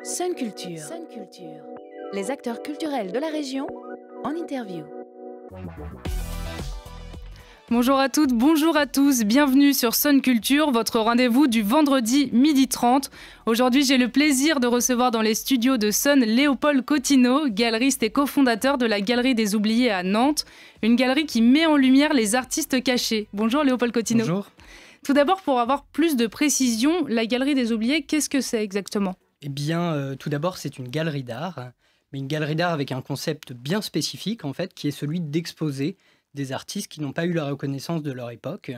Sun Culture. Les acteurs culturels de la région en interview. Bonjour à toutes, bonjour à tous, bienvenue sur Sun Culture, votre rendez-vous du vendredi 12h30. Aujourd'hui, j'ai le plaisir de recevoir dans les studios de Sun Léopold Cottineau, galeriste et cofondateur de la Galerie des Oubliés à Nantes, une galerie qui met en lumière les artistes cachés. Bonjour Léopold Cottineau. Bonjour. Tout d'abord, pour avoir plus de précision, la Galerie des Oubliés, qu'est-ce que c'est exactement ? Eh bien, tout d'abord, c'est une galerie d'art, mais une galerie d'art avec un concept bien spécifique, en fait, qui est celui d'exposer des artistes qui n'ont pas eu la reconnaissance de leur époque,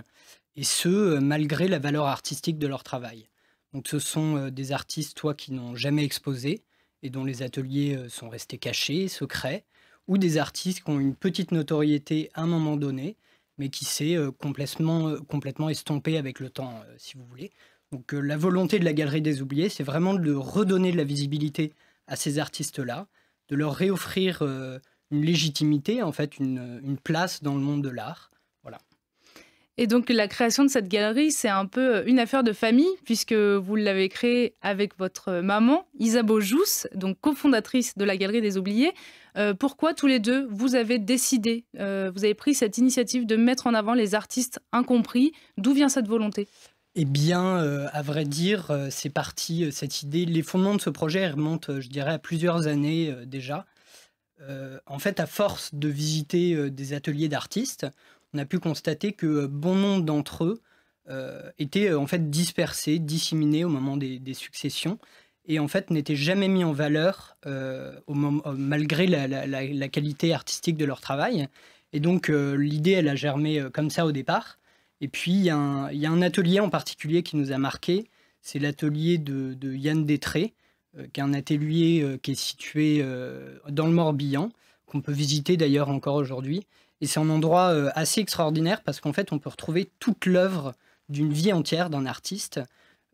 et ce, malgré la valeur artistique de leur travail. Donc ce sont des artistes, soit qui n'ont jamais exposé, et dont les ateliers sont restés cachés, secrets, ou des artistes qui ont une petite notoriété à un moment donné, mais qui s'est complètement estompée avec le temps, si vous voulez. Donc la volonté de la Galerie des Oubliés, c'est vraiment de redonner de la visibilité à ces artistes-là, de leur réoffrir une légitimité, en fait, une place dans le monde de l'art. Voilà. Et donc la création de cette galerie, c'est un peu une affaire de famille, puisque vous l'avez créée avec votre maman, Isabeau Jousse, donc cofondatrice de la Galerie des Oubliés. Pourquoi tous les deux, vous avez décidé, vous avez pris cette initiative de mettre en avant les artistes incompris? D'où vient cette volonté ? Eh bien, à vrai dire, c'est parti, cette idée. Les fondements de ce projet remontent, je dirais, à plusieurs années déjà. En fait, à force de visiter des ateliers d'artistes, on a pu constater que bon nombre d'entre eux étaient en fait dispersés, disséminés au moment des successions, et en fait n'étaient jamais mis en valeur malgré la qualité artistique de leur travail. Et donc l'idée, elle a germé comme ça au départ. Et puis il y a un atelier en particulier qui nous a marqué, c'est l'atelier de Yann Détré, qui est un atelier qui est situé dans le Morbihan, qu'on peut visiter d'ailleurs encore aujourd'hui. Et c'est un endroit assez extraordinaire parce qu'en fait, on peut retrouver toute l'œuvre d'une vie entière d'un artiste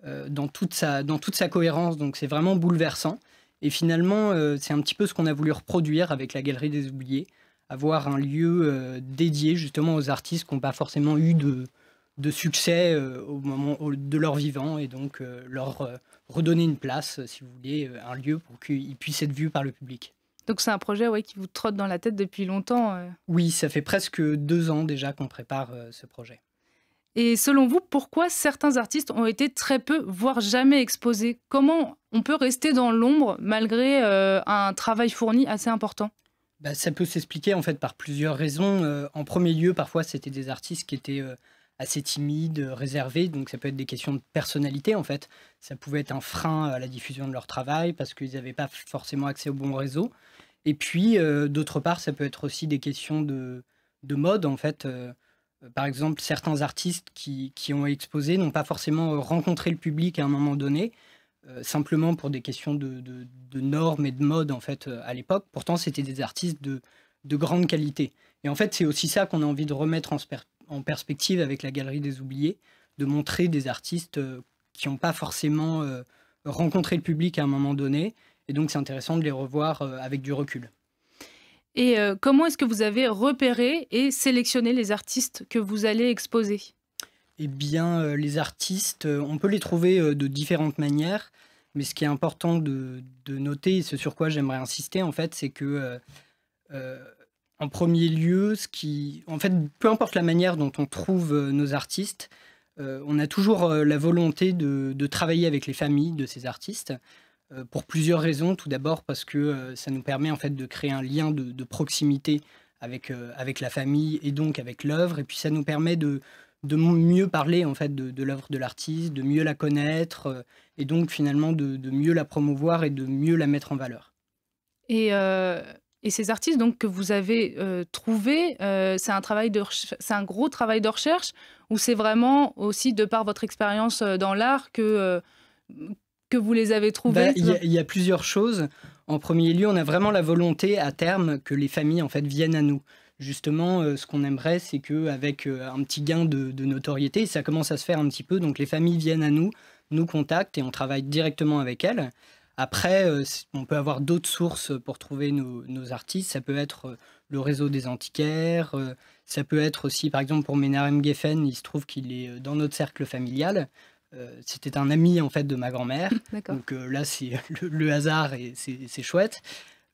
dans toute sa cohérence. Donc c'est vraiment bouleversant. Et finalement, c'est un petit peu ce qu'on a voulu reproduire avec la Galerie des Oubliés, avoir un lieu dédié justement aux artistes qui n'ont pas forcément eu de succès au moment de leur vivant, et donc leur redonner une place, si vous voulez, un lieu pour qu'ils puissent être vus par le public. Donc c'est un projet qui vous trotte dans la tête depuis longtemps. Oui, ça fait presque 2 ans déjà qu'on prépare ce projet. Et selon vous, pourquoi certains artistes ont été très peu, voire jamais exposés? Comment on peut rester dans l'ombre malgré un travail fourni assez important? Ça peut s'expliquer en fait par plusieurs raisons. En premier lieu, parfois c'était des artistes qui étaient assez timides, réservés, donc ça peut être des questions de personnalité en fait. Ça pouvait être un frein à la diffusion de leur travail parce qu'ils n'avaient pas forcément accès au bon réseau. Et puis d'autre part, ça peut être aussi des questions de mode en fait. Par exemple, certains artistes qui ont exposé n'ont pas forcément rencontré le public à un moment donné, simplement pour des questions de normes et de mode en fait à l'époque. Pourtant, c'était des artistes de grande qualité. Et en fait, c'est aussi ça qu'on a envie de remettre en perspective avec la Galerie des Oubliés, de montrer des artistes qui n'ont pas forcément rencontré le public à un moment donné. Et donc, c'est intéressant de les revoir avec du recul. Et comment est-ce que vous avez repéré et sélectionné les artistes que vous allez exposer? Eh bien, les artistes, on peut les trouver de différentes manières. Mais ce qui est important de noter, et ce sur quoi j'aimerais insister, en fait, c'est que en premier lieu, en fait, peu importe la manière dont on trouve nos artistes, on a toujours la volonté de travailler avec les familles de ces artistes pour plusieurs raisons. Tout d'abord parce que ça nous permet en fait de créer un lien de proximité avec la famille et donc avec l'œuvre. Et puis ça nous permet de mieux parler en fait de l'œuvre de l'artiste, de mieux la connaître et donc finalement de mieux la promouvoir et de mieux la mettre en valeur. Et ces artistes donc, que vous avez trouvés, c'est un gros travail de recherche, ou c'est vraiment aussi de par votre expérience dans l'art que vous les avez trouvés? Il y a plusieurs choses. En premier lieu, on a vraiment la volonté à terme que les familles en fait viennent à nous. Justement, ce qu'on aimerait, c'est qu'avec un petit gain de notoriété, ça commence à se faire un petit peu, donc les familles viennent à nous, nous contactent et on travaille directement avec elles. Après, on peut avoir d'autres sources pour trouver nos artistes. Ça peut être le réseau des antiquaires, ça peut être aussi, par exemple, pour Menachem Geffen, il se trouve qu'il est dans notre cercle familial. C'était un ami en fait de ma grand-mère. D'accord. Donc là, c'est le hasard et c'est chouette.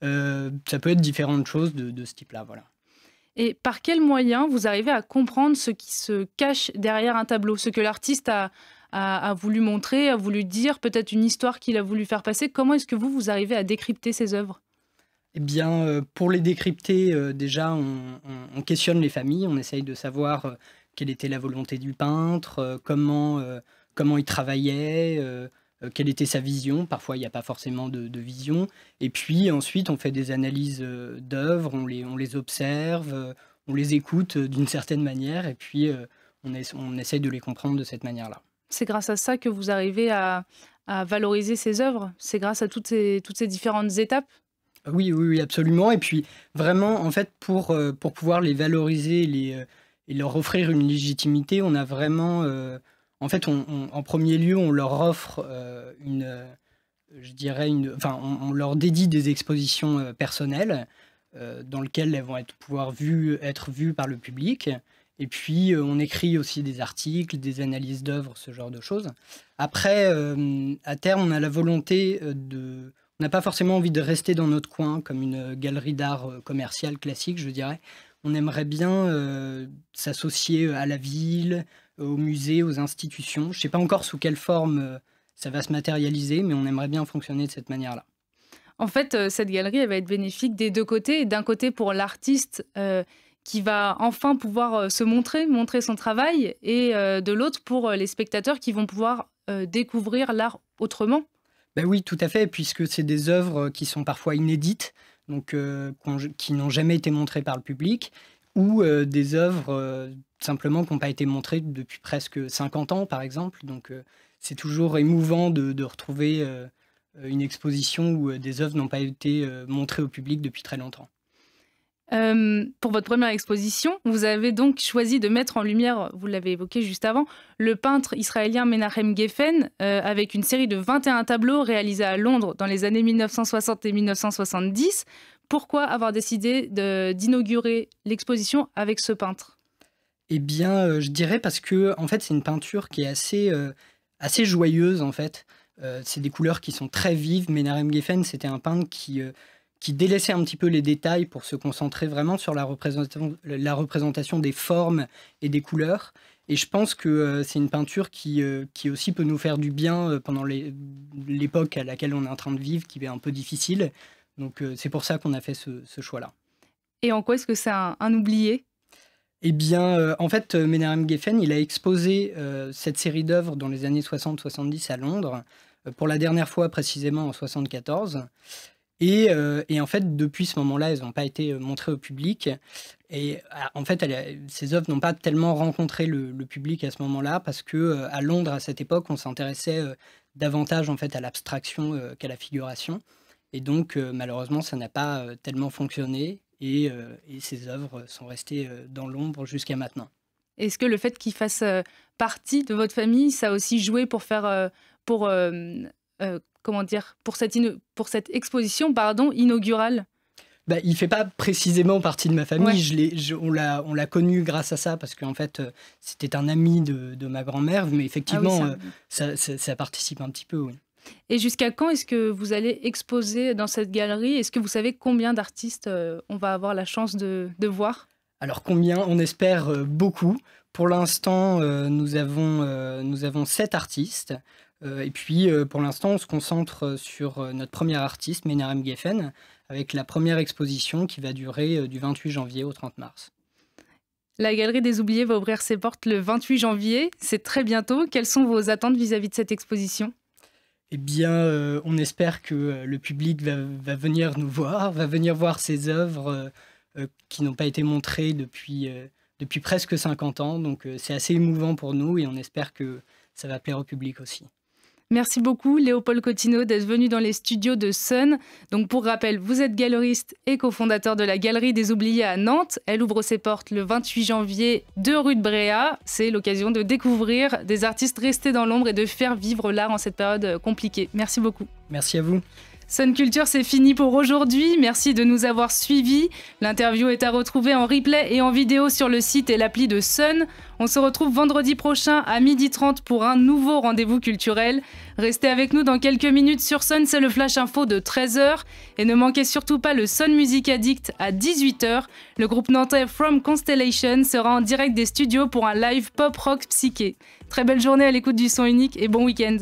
Ça peut être différentes choses de ce type-là, voilà. Et par quels moyens vous arrivez à comprendre ce qui se cache derrière un tableau, ce que l'artiste a voulu montrer, a voulu dire, peut-être une histoire qu'il a voulu faire passer? Comment est-ce que vous arrivez à décrypter ces œuvres? Eh bien, pour les décrypter, déjà, on questionne les familles, on essaye de savoir quelle était la volonté du peintre, comment il travaillait, quelle était sa vision. Parfois, il n'y a pas forcément de vision. Et puis ensuite, on fait des analyses d'œuvres, on les observe, on les écoute d'une certaine manière, et puis on essaye de les comprendre de cette manière-là. C'est grâce à ça que vous arrivez à valoriser ces œuvres? C'est grâce à toutes ces différentes étapes? Oui, oui, oui, absolument. Et puis vraiment, en fait, pour pouvoir les valoriser et leur offrir une légitimité, on a vraiment, en fait, en premier lieu, on leur offre je dirais, enfin, on leur dédie des expositions personnelles dans lesquelles elles vont pouvoir être vues par le public. Et puis, on écrit aussi des articles, des analyses d'œuvres, ce genre de choses. Après, à terme, on a la volonté on n'a pas forcément envie de rester dans notre coin, comme une galerie d'art commerciale classique, je dirais. On aimerait bien s'associer à la ville, aux musées, aux institutions. Je ne sais pas encore sous quelle forme ça va se matérialiser, mais on aimerait bien fonctionner de cette manière-là. En fait, cette galerie, elle va être bénéfique des deux côtés. D'un côté, pour l'artiste qui va enfin pouvoir se montrer son travail, et de l'autre, pour les spectateurs qui vont pouvoir découvrir l'art autrement. Ben oui, tout à fait, puisque c'est des œuvres qui sont parfois inédites, donc qui n'ont jamais été montrées par le public, ou des œuvres simplement qui n'ont pas été montrées depuis presque 50 ans, par exemple. Donc c'est toujours émouvant de retrouver une exposition où des œuvres n'ont pas été montrées au public depuis très longtemps. Pour votre première exposition, vous avez donc choisi de mettre en lumière, vous l'avez évoqué juste avant, le peintre israélien Menahem Geffen, avec une série de 21 tableaux réalisés à Londres dans les années 1960 et 1970. Pourquoi avoir décidé d'inaugurer l'exposition avec ce peintre? Eh bien, je dirais parce que en fait, c'est une peinture qui est assez joyeuse, en fait. C'est des couleurs qui sont très vives. Menahem Geffen, c'était un peintre qui délaissait un petit peu les détails pour se concentrer vraiment sur la représentation des formes et des couleurs. Et je pense que c'est une peinture qui aussi peut nous faire du bien pendant l'époque à laquelle on est en train de vivre, qui est un peu difficile. Donc c'est pour ça qu'on a fait ce choix-là. Et en quoi est-ce que c'est un oublié? Eh bien, en fait, Menahem Geffen, il a exposé cette série d'œuvres dans les années 60-70 à Londres, pour la dernière fois précisément en 74. Et en fait, depuis ce moment-là, elles n'ont pas été montrées au public. Et en fait, ces œuvres n'ont pas tellement rencontré le public à ce moment-là, parce que à Londres, à cette époque, on s'intéressait davantage en fait à l'abstraction qu'à la figuration. Et donc, malheureusement, ça n'a pas tellement fonctionné. Et ces œuvres sont restées dans l'ombre jusqu'à maintenant. Est-ce que le fait qu'il fasse partie de votre famille, ça a aussi joué pour faire, comment dire, pour cette exposition, pardon, inaugurale? Bah, il ne fait pas précisément partie de ma famille. Ouais. On l'a connu grâce à ça, parce qu'en fait, c'était un ami de ma grand-mère. Mais effectivement, ça participe un petit peu, oui. Et jusqu'à quand est-ce que vous allez exposer dans cette galerie? Est-ce que vous savez combien d'artistes on va avoir la chance de voir? Alors combien? On espère beaucoup. Pour l'instant, nous avons 7 artistes. Et puis, pour l'instant, on se concentre sur notre premier artiste, Menahem Geffen, avec la première exposition qui va durer du 28 janvier au 30 mars. La Galerie des Oubliés va ouvrir ses portes le 28 janvier. C'est très bientôt. Quelles sont vos attentes vis-à-vis de cette exposition? Eh bien, on espère que le public va venir nous voir, va venir voir ces œuvres qui n'ont pas été montrées depuis presque 50 ans. Donc, c'est assez émouvant pour nous, et on espère que ça va plaire au public aussi. Merci beaucoup Léopold Cottineau d'être venu dans les studios de Sun. Donc pour rappel, vous êtes galeriste et cofondateur de la Galerie des Oubliés à Nantes. Elle ouvre ses portes le 28 janvier 2 rue de Bréa. C'est l'occasion de découvrir des artistes restés dans l'ombre et de faire vivre l'art en cette période compliquée. Merci beaucoup. Merci à vous. Sun Culture, c'est fini pour aujourd'hui. Merci de nous avoir suivis. L'interview est à retrouver en replay et en vidéo sur le site et l'appli de Sun. On se retrouve vendredi prochain à 12h30 pour un nouveau rendez-vous culturel. Restez avec nous dans quelques minutes sur Sun, c'est le Flash Info de 13h. Et ne manquez surtout pas le Sun Music Addict à 18h. Le groupe nantais From Constellation sera en direct des studios pour un live pop-rock psyché. Très belle journée à l'écoute du son unique et bon week-end.